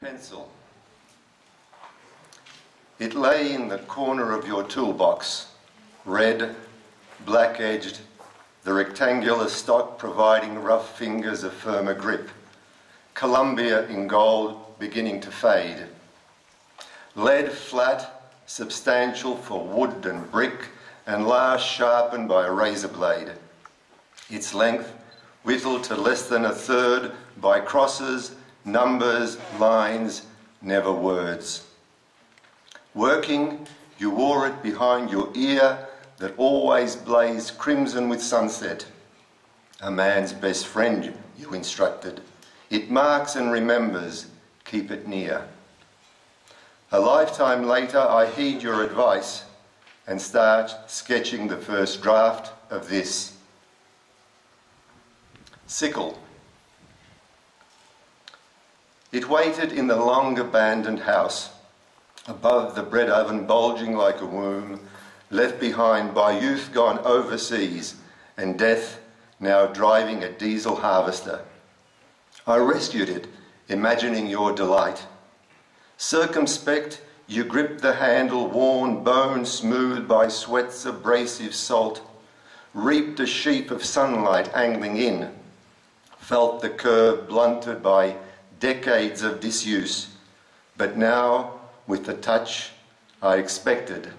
Pencil. It lay in the corner of your toolbox, red, black-edged, the rectangular stock providing rough fingers a firmer grip, Columbia in gold beginning to fade. Lead flat, substantial for wood and brick, and last sharpened by a razor blade. Its length whittled to less than a third by crosses, numbers, lines, never words. Working, you wore it behind your ear that always blazed crimson with sunset. A man's best friend, you instructed. It marks and remembers, keep it near. A lifetime later, I heed your advice and start sketching the first draft of this. Sickle. It waited in the long abandoned house, above the bread oven bulging like a womb, left behind by youth gone overseas and death now driving a diesel harvester. I rescued it, imagining your delight. Circumspect, you gripped the handle, worn bone smooth by sweat's abrasive salt, reaped a sheaf of sunlight angling in, felt the curve blunted by decades of disuse, but now, with the touch I expected.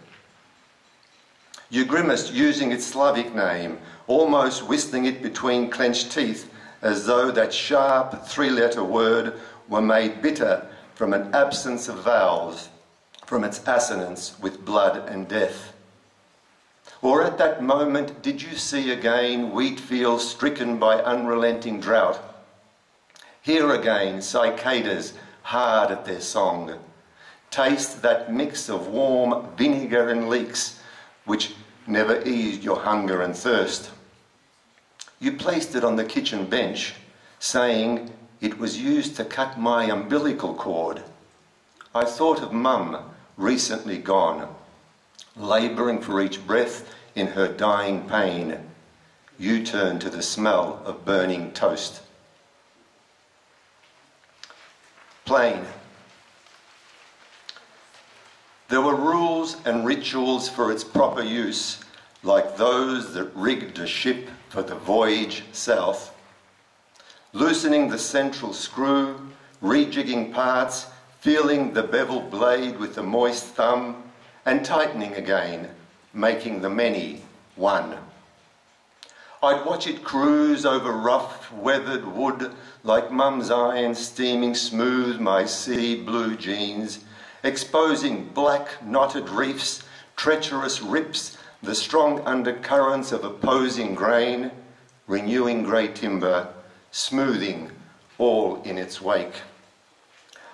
You grimaced using its Slavic name, almost whistling it between clenched teeth, as though that sharp three-letter word were made bitter from an absence of vowels, from its assonance with blood and death. Or at that moment, did you see again wheat fields stricken by unrelenting drought? Hear again cicadas hard at their song. Taste that mix of warm vinegar and leeks, which never eased your hunger and thirst. You placed it on the kitchen bench, saying it was used to cut my umbilical cord. I thought of Mum, recently gone, labouring for each breath in her dying pain. You turned to the smell of burning toast. Plain. There were rules and rituals for its proper use, like those that rigged a ship for the voyage south. Loosening the central screw, rejigging parts, feeling the beveled blade with the moist thumb, and tightening again, making the many one. I'd watch it cruise over rough, weathered wood like Mum's iron steaming smooth my sea blue jeans, exposing black knotted reefs, treacherous rips, the strong undercurrents of opposing grain, renewing grey timber, smoothing all in its wake.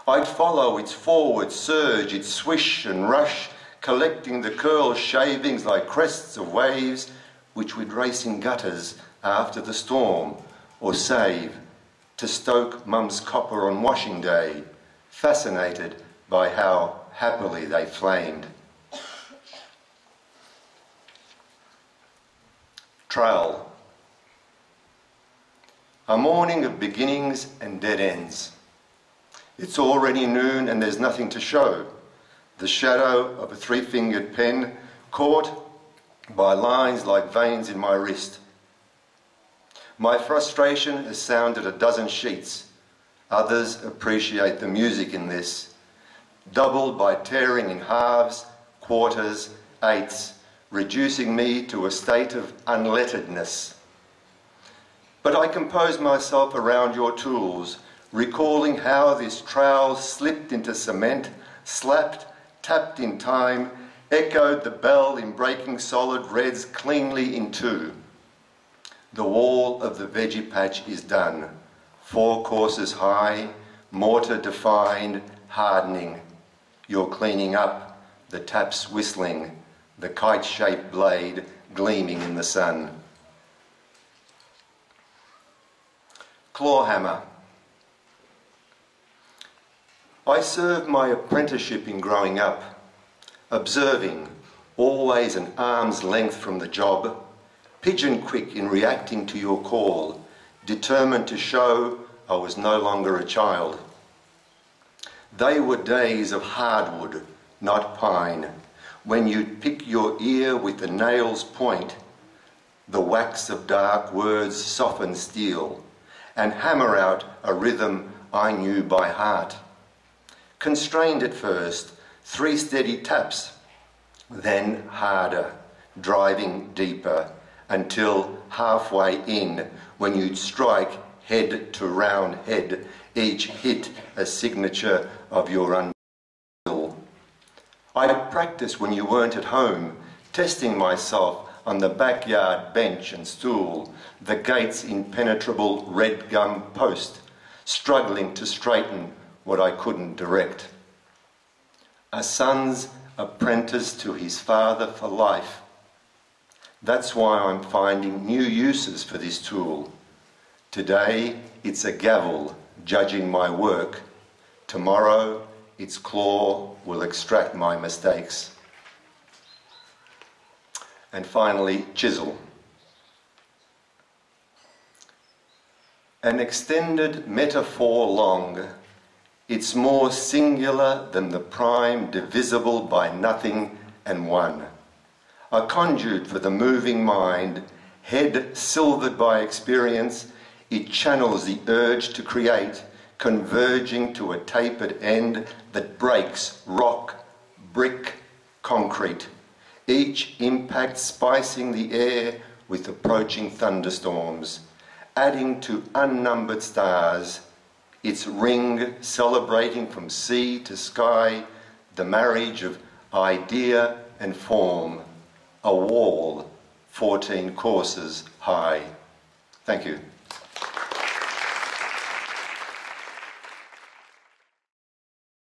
I'd follow its forward surge, its swish and rush, collecting the curled shavings like crests of waves, which we'd race in gutters after the storm, or save to stoke Mum's copper on washing day, fascinated by how happily they flamed. Trowel. A morning of beginnings and dead ends. It's already noon and there's nothing to show. The shadow of a three-fingered pen caught by lines like veins in my wrist. My frustration has sounded a dozen sheets. Others appreciate the music in this, doubled by tearing in halves, quarters, eighths, reducing me to a state of unletteredness. But I compose myself around your tools, recalling how this trowel slipped into cement, slapped, tapped in time, echoed the bell in breaking solid reds cleanly in two. The wall of the veggie patch is done, 4 courses high, mortar defined, hardening. You're cleaning up, the taps whistling, the kite-shaped blade gleaming in the sun. Claw hammer. I served my apprenticeship in growing up, observing, always an arm's length from the job, pigeon quick in reacting to your call, determined to show I was no longer a child. They were days of hardwood, not pine, when you'd pick your ear with the nail's point, the wax of dark words soften steel, and hammer out a rhythm I knew by heart. Constrained at first, 3 steady taps, then harder, driving deeper, until halfway in, when you'd strike head to round head, each hit a signature of your until. I practiced when you weren't at home, testing myself on the backyard bench and stool, the gate's impenetrable red gum post, struggling to straighten what I couldn't direct. A son's apprentice to his father for life. That's why I'm finding new uses for this tool. Today, it's a gavel judging my work. Tomorrow, its claw will extract my mistakes. And finally, chisel. An extended metaphor long, it's more singular than the prime divisible by nothing and one. A conduit for the moving mind, head silvered by experience, it channels the urge to create, converging to a tapered end that breaks rock, brick, concrete, each impact spicing the air with approaching thunderstorms, adding to unnumbered stars, its ring celebrating from sea to sky, the marriage of idea and form, a wall 14 courses high. Thank you.